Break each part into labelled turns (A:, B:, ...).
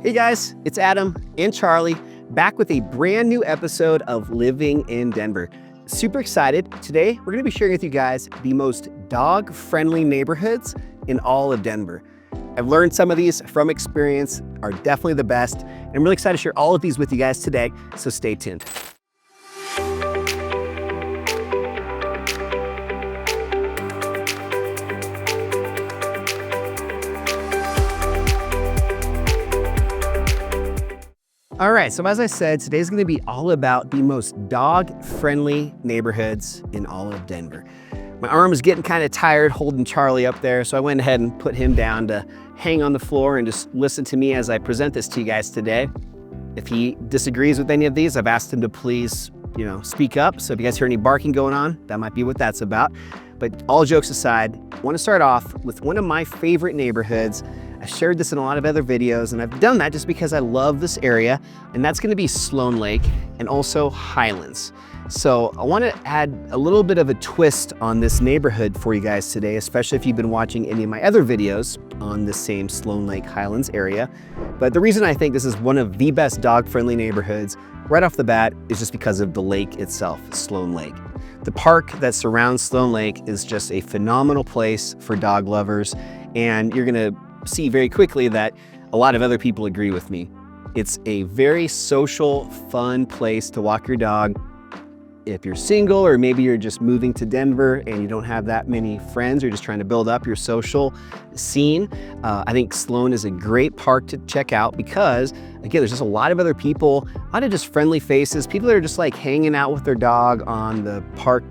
A: Hey guys, it's Adam and Charlie back with a brand new episode of Living in Denver. Super excited. Today, we're gonna be sharing with you guys the most dog-friendly neighborhoods in all of Denver. I've learned some of these from experience, are definitely the best. And I'm really excited to share all of these with you guys today, so stay tuned. All right, so as I said, today's gonna be all about the most dog-friendly neighborhoods in all of Denver. My arm is getting kind of tired holding Charlie up there, so I went ahead and put him down to hang on the floor and just listen to me as I present this to you guys today. If he disagrees with any of these, I've asked him to please, speak up. So if you guys hear any barking going on, that might be what that's about. But all jokes aside, I want to start off with one of my favorite neighborhoods. I shared this in a lot of other videos, and I've done that just because I love this area, and that's gonna be Sloan Lake and also Highlands. So I wanna add a little bit of a twist on this neighborhood for you guys today, especially if you've been watching any of my other videos on the same Sloan Lake Highlands area. But the reason I think this is one of the best dog-friendly neighborhoods right off the bat is just because of the lake itself, Sloan Lake. The park that surrounds Sloan Lake is just a phenomenal place for dog lovers, and you're gonna see very quickly that a lot of other people agree with me. It's a very social, fun place to walk your dog. If you're single, or maybe you're just moving to Denver and you don't have that many friends, you're just trying to build up your social scene, I think Sloan is a great park to check out because, again, there's just a lot of other people, a lot of just friendly faces, people that are just like hanging out with their dog on the park,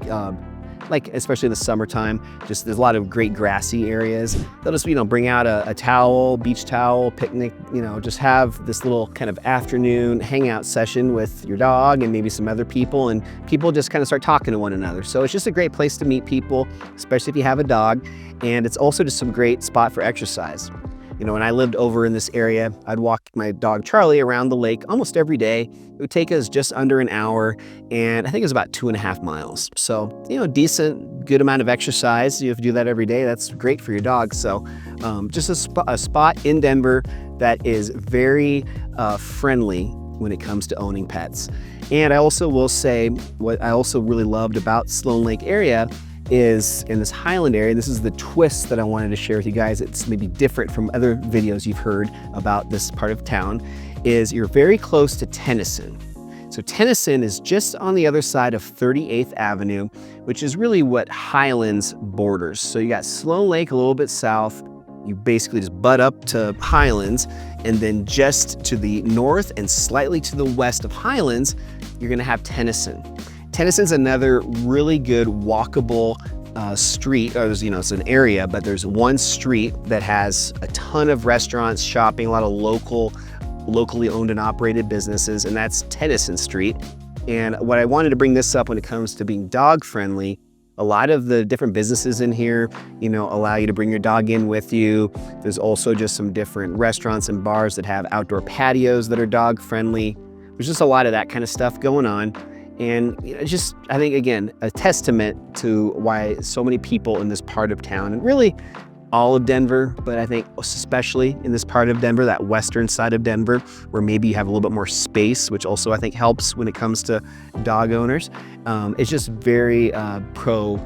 A: like especially in the summertime. Just there's a lot of great grassy areas. They'll just bring out a towel, beach towel, picnic, just have this little kind of afternoon hangout session with your dog and maybe some other people, and people just kind of start talking to one another. So it's just a great place to meet people, especially if you have a dog, and it's also just some great spot for exercise. When I lived over in this area, I'd walk my dog Charlie around the lake almost every day. It would take us just under an hour, and I think it was about 2.5 miles. So, decent, good amount of exercise. If you do that every day, that's great for your dog. So just a spot in Denver that is very friendly when it comes to owning pets. And I also will say, what I also really loved about Sloan Lake area is in this Highland area. This is the twist that I wanted to share with you guys. It's maybe different from other videos you've heard about this part of town, is you're very close to Tennyson. So Tennyson is just on the other side of 38th Avenue, which is really what Highlands borders. So you got Sloan Lake a little bit south. You basically just butt up to Highlands, and then just to the north and slightly to the west of Highlands, you're gonna have Tennyson. Tennyson's another really good walkable street. It's an area, but there's one street that has a ton of restaurants, shopping, a lot of locally owned and operated businesses, and that's Tennyson Street. And what I wanted to bring this up when it comes to being dog friendly, a lot of the different businesses in here, allow you to bring your dog in with you. There's also just some different restaurants and bars that have outdoor patios that are dog friendly. There's just a lot of that kind of stuff going on. And I think, again, a testament to why so many people in this part of town, and really all of Denver, but I think especially in this part of Denver, that western side of Denver, where maybe you have a little bit more space, which also I think helps when it comes to dog owners. It's just very pro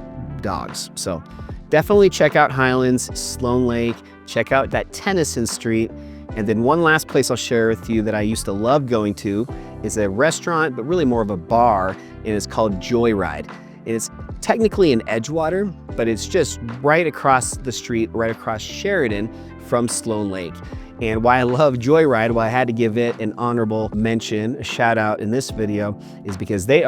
A: dogs. So definitely check out Highlands, Sloan Lake, check out that Tennyson Street. And then one last place I'll share with you that I used to love going to is a restaurant, but really more of a bar, and it's called Joyride. And it's technically in Edgewater, but it's just right across the street, right across Sheridan from Sloan Lake. And why I love Joyride, why I had to give it an honorable mention, a shout out in this video, is because they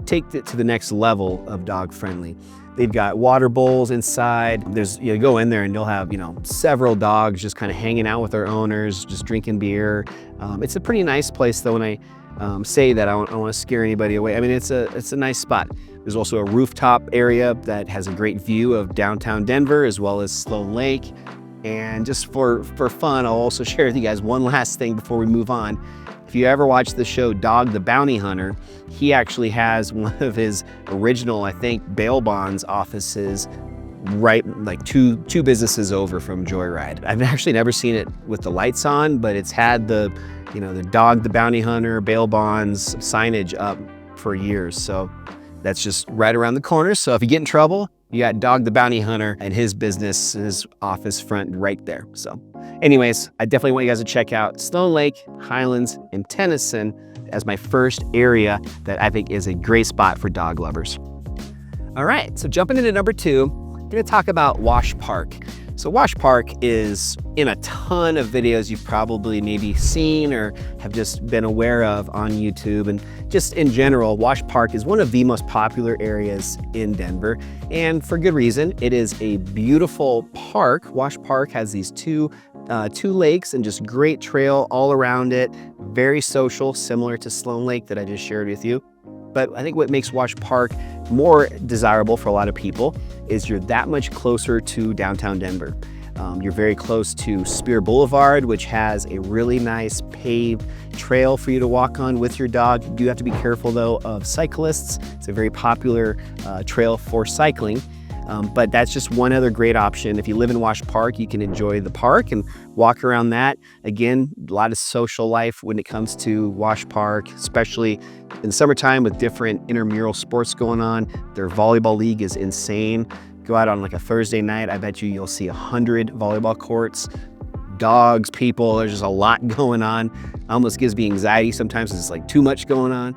A: take it to the next level of dog friendly. They've got water bowls inside. You go in there and you'll have, several dogs just kind of hanging out with their owners, just drinking beer. It's a pretty nice place though. When I say that, I don't want to scare anybody away. I mean, it's a nice spot. There's also a rooftop area that has a great view of downtown Denver as well as Sloan Lake. And just for fun, I'll also share with you guys one last thing before we move on. If you ever watch the show Dog the Bounty Hunter, he actually has one of his original, I think, bail bonds offices right like two businesses over from Joyride. I've actually never seen it with the lights on, but it's had the, you know, the Dog the Bounty Hunter, bail bonds signage up for years. So that's just right around the corner. So if you get in trouble, you got Dog the Bounty Hunter and his business, his office front right there. So anyways, I definitely want you guys to check out Sloan Lake, Highlands, and Tennyson as my first area that I think is a great spot for dog lovers. All right, so jumping into number 2, I'm gonna talk about Wash Park. So Wash Park is in a ton of videos you've probably maybe seen or have just been aware of on YouTube. And just in general, Wash Park is one of the most popular areas in Denver. And for good reason. It is a beautiful park. Wash Park has these two lakes and just great trail all around it. Very social, similar to Sloan Lake that I just shared with you. But I think what makes Wash Park more desirable for a lot of people is you're that much closer to downtown Denver. You're very close to Spear Boulevard, which has a really nice paved trail for you to walk on with your dog. You do have to be careful though of cyclists. It's a very popular trail for cycling. But that's just one other great option. If you live in Wash Park, you can enjoy the park and walk around that. Again, a lot of social life when it comes to Wash Park, especially in summertime with different intramural sports going on. Their volleyball league is insane. Go out on like a Thursday night, I bet you'll see 100 volleyball courts. Dogs, people, there's just a lot going on. Almost gives me anxiety sometimes. It's like too much going on.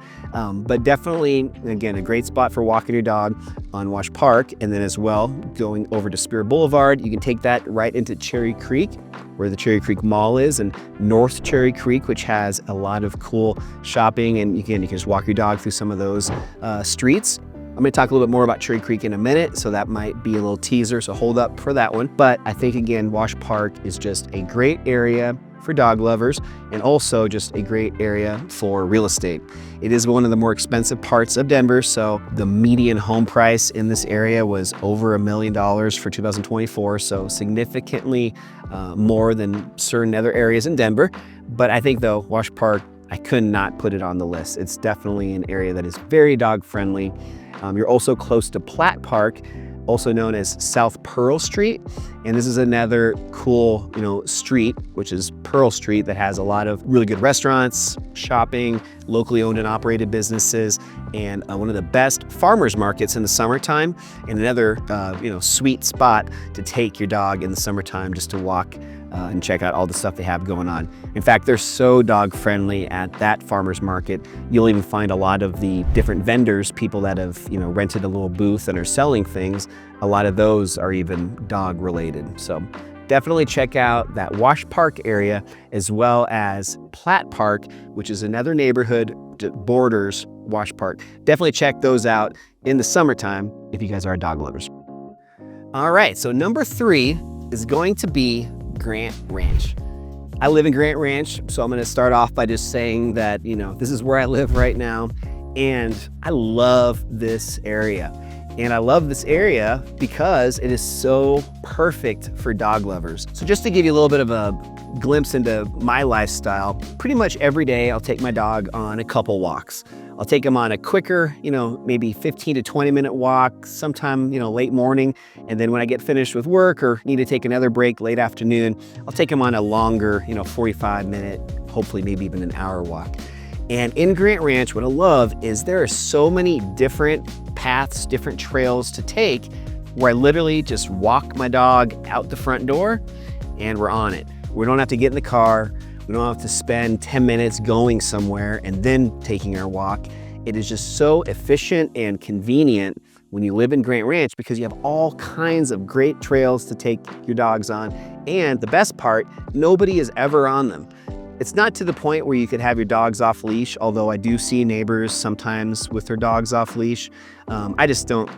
A: But definitely, again, a great spot for walking your dog on Wash Park. And then as well, going over to Spear Boulevard, you can take that right into Cherry Creek, where the Cherry Creek Mall is, and North Cherry Creek, which has a lot of cool shopping. And you can just walk your dog through some of those streets. I'm gonna talk a little bit more about Cherry Creek in a minute, so that might be a little teaser, so hold up for that one. But I think, again, Wash Park is just a great area for dog lovers and also just a great area for real estate. It is one of the more expensive parts of Denver, so the median home price in this area was over $1 million for 2024, so significantly more than certain other areas in Denver. But I think, though, Wash Park, I could not put it on the list. It's definitely an area that is very dog friendly. You're also close to Platt Park, also known as South Pearl Street. And this is another cool, street, which is Pearl Street, that has a lot of really good restaurants, shopping, locally owned and operated businesses, and one of the best farmers markets in the summertime, and another, sweet spot to take your dog in the summertime just to walk and check out all the stuff they have going on. In fact, they're so dog friendly at that farmer's market. You'll even find a lot of the different vendors, people that have, rented a little booth and are selling things. A lot of those are even dog related. So definitely check out that Wash Park area, as well as Platt Park, which is another neighborhood that borders Wash Park. Definitely check those out in the summertime if you guys are dog lovers. All right, so number 3 is going to be Grant Ranch. I live in Grant Ranch, so I'm going to start off by just saying that, this is where I live right now, and I love this area. And I love this area because it is so perfect for dog lovers. So just to give you a little bit of a glimpse into my lifestyle, pretty much every day I'll take my dog on a couple walks. I'll take him on a quicker, maybe 15 to 20 minute walk, sometime, late morning. And then when I get finished with work or need to take another break late afternoon, I'll take him on a longer, 45-minute, hopefully maybe even an hour walk. And in Grant Ranch, what I love is there are so many different paths, different trails to take, where I literally just walk my dog out the front door and we're on it. We don't have to get in the car. We don't have to spend 10 minutes going somewhere and then taking our walk. It is just so efficient and convenient when you live in Grant Ranch because you have all kinds of great trails to take your dogs on. And the best part, nobody is ever on them. It's not to the point where you could have your dogs off leash, although I do see neighbors sometimes with their dogs off leash. I just don't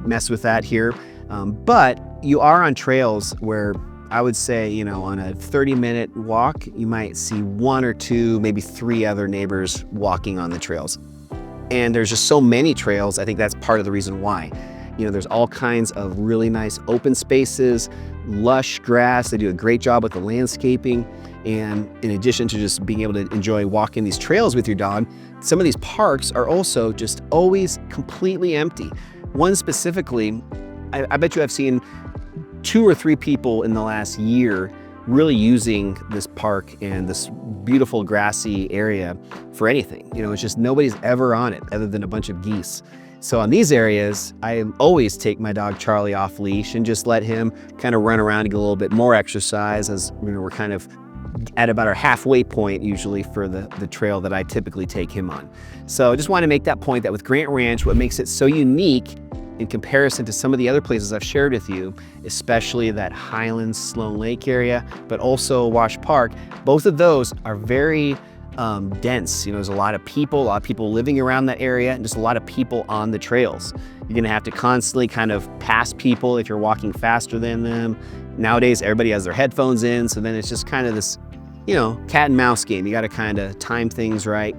A: mess with that here. But you are on trails where I would say, on a 30-minute walk, you might see 1 or 2, maybe 3 other neighbors walking on the trails. And there's just so many trails. I think that's part of the reason why. There's all kinds of really nice open spaces, lush grass. They do a great job with the landscaping. And in addition to just being able to enjoy walking these trails with your dog, some of these parks are also just always completely empty. One specifically I bet you I've seen 2 or 3 people in the last year really using this park and this beautiful grassy area for anything. You know, it's just nobody's ever on it other than a bunch of geese. So on these areas, I always take my dog Charlie off leash and just let him kind of run around and get a little bit more exercise, as you know, we're kind of at about our halfway point usually for the trail that I typically take him on. So I just want to make that point that with Grant Ranch, what makes it so unique in comparison to some of the other places I've shared with you, especially that Highlands, Sloan Lake area, but also Wash Park, both of those are very dense. You know, there's a lot of people living around that area, and just a lot of people on the trails. You're gonna have to constantly kind of pass people if you're walking faster than them. Nowadays, everybody has their headphones in, so then it's just kind of this, you know, cat and mouse game. You gotta kind of time things right.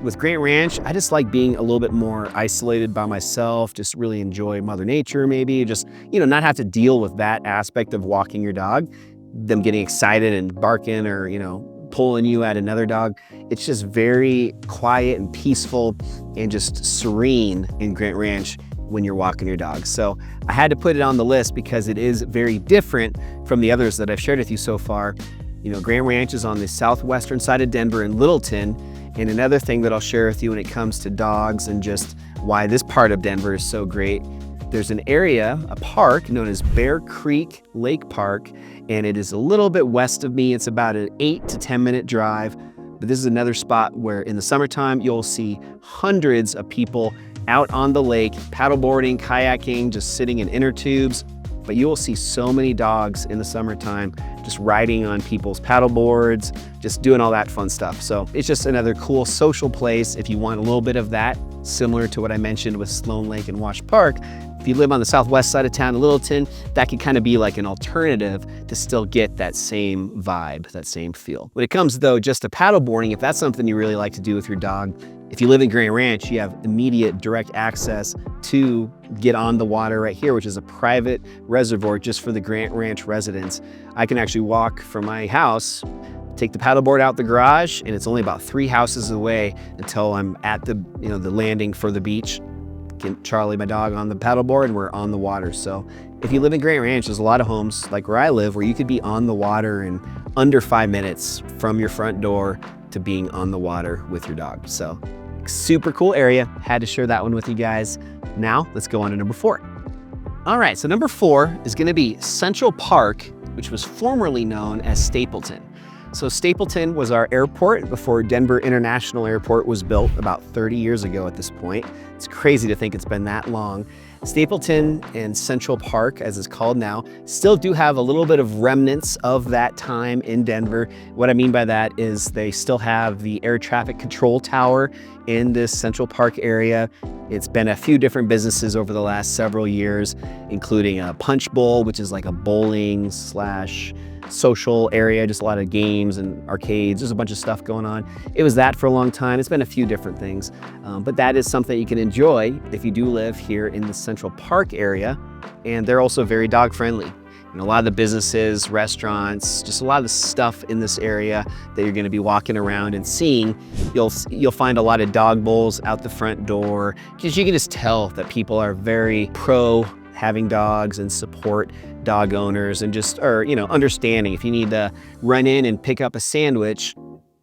A: With Grant Ranch, I just like being a little bit more isolated by myself, just really enjoy Mother Nature maybe, just, you know, not have to deal with that aspect of walking your dog, them getting excited and barking or, you know, pulling you at another dog. It's just very quiet and peaceful and just serene in Grant Ranch when you're walking your dog. So I had to put it on the list because it is very different from the others that I've shared with you so far. You know, Grant Ranch is on the southwestern side of Denver in Littleton. And another thing that I'll share with you when it comes to dogs and just why this part of Denver is so great, there's an area, a park known as Berkeley Lake Park, and it is a little bit west of me. It's about an 8 to 10 minute drive. But this is another spot where in the summertime, you'll see hundreds of people out on the lake, paddleboarding, kayaking, just sitting in inner tubes. But you will see so many dogs in the summertime just riding on people's paddle boards, just doing all that fun stuff. So it's just another cool social place if you want a little bit of that, similar to what I mentioned with Sloan Lake and Wash Park. If you live on the southwest side of town in Littleton, that could kind of be like an alternative to still get that same vibe, that same feel. When it comes though just to paddleboarding, if that's something you really like to do with your dog, if you live in Grant Ranch, you have immediate direct access to get on the water right here, which is a private reservoir just for the Grant Ranch residents. I can actually walk from my house, take the paddleboard out the garage, and it's only about 3 houses away until I'm at the, you know, the landing for the beach. Get Charlie, my dog, on the paddleboard, and we're on the water. So if you live in Grant Ranch, there's a lot of homes like where I live where you could be on the water in under 5 minutes from your front door to being on the water with your dog. So super cool area. Had to share that one with you guys. Now let's go on to number 4. All right, so number 4 is gonna be Central Park, which was formerly known as Stapleton. So Stapleton was our airport before Denver International Airport was built about 30 years ago at this point. It's crazy to think it's been that long. Stapleton and Central Park, as it's called now, still do have a little bit of remnants of that time in Denver. What I mean by that is they still have the air traffic control tower in this Central Park area. It's been a few different businesses over the last several years, including a Punch Bowl, which is like a bowling / social area, just a lot of games and arcades. There's a bunch of stuff going on. It was that for a long time. It's been a few different things, but that is something you can enjoy if you do live here in the Central Park area. And they're also very dog friendly. You know, a lot of the businesses, restaurants, just a lot of the stuff in this area that you're going to be walking around and seeing, you'll find a lot of dog bowls out the front door, because you can just tell that people are very pro having dogs and support dog owners, and just are, you know, understanding if you need to run in and pick up a sandwich,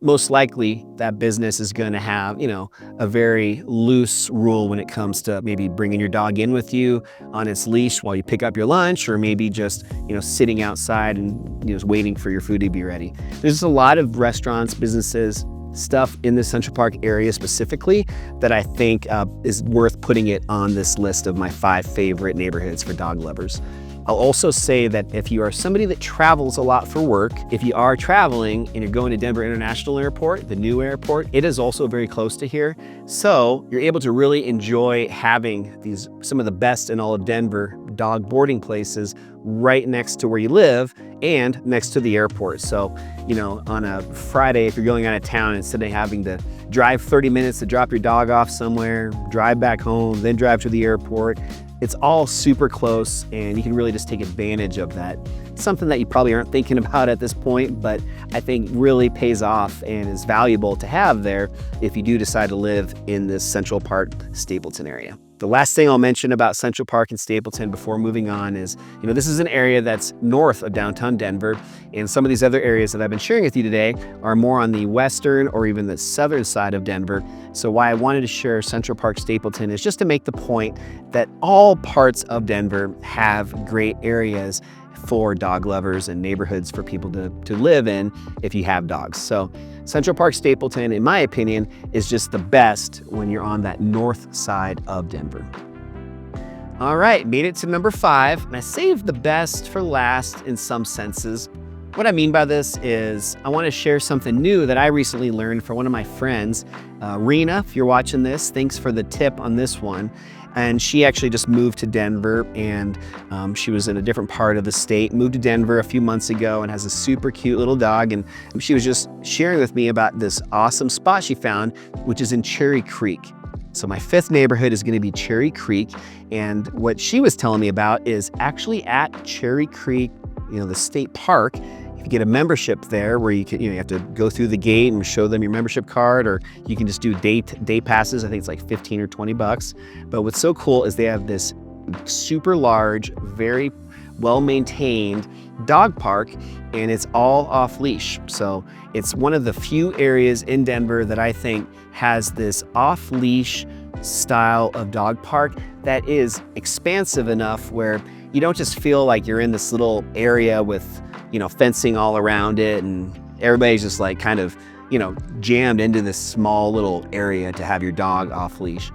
A: most likely that business is going to have, you know, a very loose rule when it comes to maybe bringing your dog in with you on its leash while you pick up your lunch, or maybe just, you know, sitting outside and, you know, waiting for your food to be ready. There's just a lot of restaurants, businesses, stuff in the Central Park area specifically that I think is worth putting it on this list of my 5 favorite neighborhoods for dog lovers. I'll also say that if you are somebody that travels a lot for work, if you are traveling and you're going to Denver International Airport, the new airport, it is also very close to here. So you're able to really enjoy having some of the best in all of Denver dog boarding places right next to where you live and next to the airport. So, you know, on a Friday, if you're going out of town, instead of having to drive 30 minutes to drop your dog off somewhere, drive back home, then drive to the airport, it's all super close, and you can really just take advantage of that Something that you probably aren't thinking about at this point, but I think really pays off and is valuable to have there if you do decide to live in this Central Park, Stapleton area. The last thing I'll mention about Central Park and Stapleton before moving on is, this is an area that's north of downtown Denver, and some of these other areas that I've been sharing with you today are more on the western or even the southern side of Denver. So why I wanted to share Central Park, Stapleton is just to make the point that all parts of Denver have great areas for dog lovers and neighborhoods for people to live in if you have dogs. So Central Park, Stapleton, in my opinion, is just the best when you're on that north side of Denver. All right, made it to number 5, and I saved the best for last in some senses. What I mean by this is I want to share something new that I recently learned from one of my friends. Rena, if you're watching this, thanks for the tip on this one. And she actually just moved to Denver, and she was in a different part of the state, moved to Denver a few months ago and has a super cute little dog. And she was just sharing with me about this awesome spot she found, which is in Cherry Creek. So my 5th neighborhood is going to be Cherry Creek. And what she was telling me about is actually at Cherry Creek, the state park. You get a membership there where you have to go through the gate and show them your membership card, or you can just do day passes. I think it's like 15 or 20 bucks. But what's so cool is they have this super large, very well-maintained dog park, and it's all off-leash. So it's one of the few areas in Denver that I think has this off-leash style of dog park that is expansive enough where you don't just feel like you're in this little area with fencing all around it, and everybody's just like kind of, jammed into this small little area to have your dog off leash.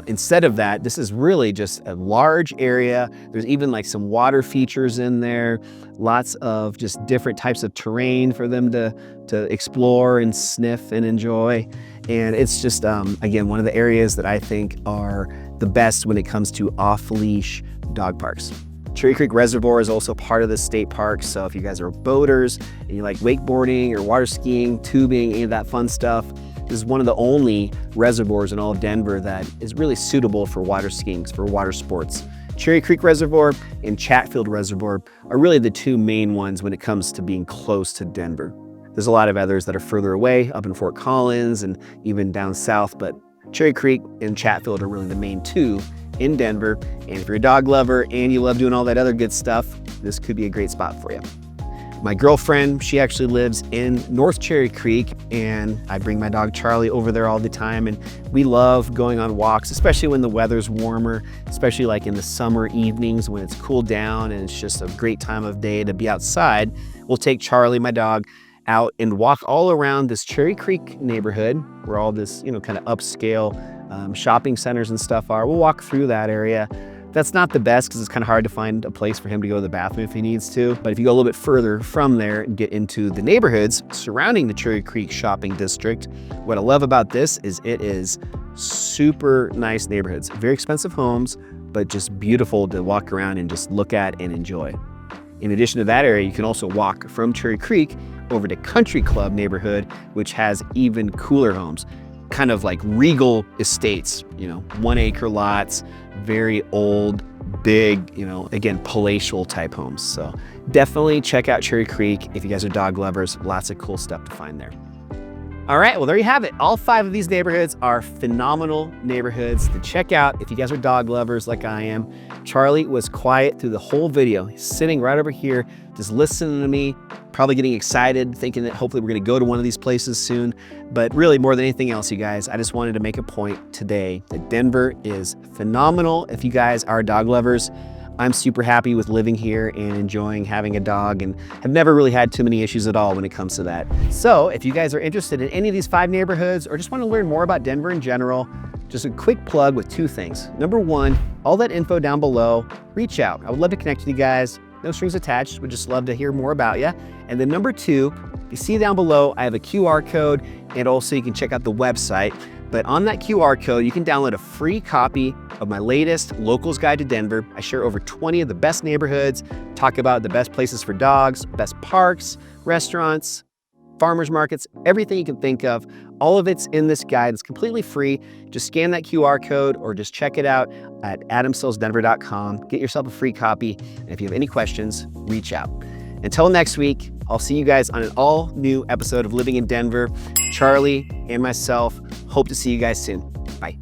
A: Instead of that, this is really just a large area. There's even like some water features in there, lots of just different types of terrain for them to explore and sniff and enjoy. And it's just, again, one of the areas that I think are the best when it comes to off-leash dog parks. Cherry Creek Reservoir is also part of the state park, so if you guys are boaters and you like wakeboarding or water skiing, tubing, any of that fun stuff, this is one of the only reservoirs in all of Denver that is really suitable for water skiing, for water sports. Cherry Creek Reservoir and Chatfield Reservoir are really the 2 main ones when it comes to being close to Denver. There's a lot of others that are further away, up in Fort Collins and even down south, but Cherry Creek and Chatfield are really the main 2 in Denver. And if you're a dog lover and you love doing all that other good stuff, this could be a great spot for you. My girlfriend, she actually lives in North Cherry Creek, and I bring my dog Charlie over there all the time, and we love going on walks, especially when the weather's warmer, especially like in the summer evenings when it's cooled down and it's just a great time of day to be outside. We'll take Charlie, my dog, out and walk all around this Cherry Creek neighborhood where all this, kind of upscale shopping centers and stuff are. We'll walk through that area. That's not the best because it's kind of hard to find a place for him to go to the bathroom if he needs to. But if you go a little bit further from there and get into the neighborhoods surrounding the Cherry Creek shopping district, what I love about this is it is super nice neighborhoods. Very expensive homes, but just beautiful to walk around and just look at and enjoy. In addition to that area, you can also walk from Cherry Creek over to Country Club neighborhood, which has even cooler homes. Kind of like regal estates, 1-acre lots, very old, big, again, palatial type homes. So definitely check out Cherry Creek if you guys are dog lovers. Lots of cool stuff to find there. All right, well, there you have it. All 5 of these neighborhoods are phenomenal neighborhoods to check out if you guys are dog lovers like I am. Charlie was quiet through the whole video. He's sitting right over here, just listening to me, probably getting excited, thinking that hopefully we're gonna go to one of these places soon. But really, more than anything else, you guys, I just wanted to make a point today that Denver is phenomenal if you guys are dog lovers. I'm super happy with living here and enjoying having a dog, and have never really had too many issues at all when it comes to that. So if you guys are interested in any of these 5 neighborhoods or just want to learn more about Denver in general, just a quick plug with 2 things. Number 1, all that info down below, reach out. I would love to connect with you guys. No strings attached, would just love to hear more about you. And then number 2, if you see down below, I have a QR code, and also you can check out the website. But on that QR code, you can download a free copy of my latest Locals Guide to Denver. I share over 20 of the best neighborhoods, talk about the best places for dogs, best parks, restaurants, farmers markets, everything you can think of. All of it's in this guide. It's completely free. Just scan that QR code or just check it out at adamsillsdenver.com. Get yourself a free copy. And if you have any questions, reach out. Until next week, I'll see you guys on an all new episode of Living in Denver. Charlie and myself hope to see you guys soon. Bye.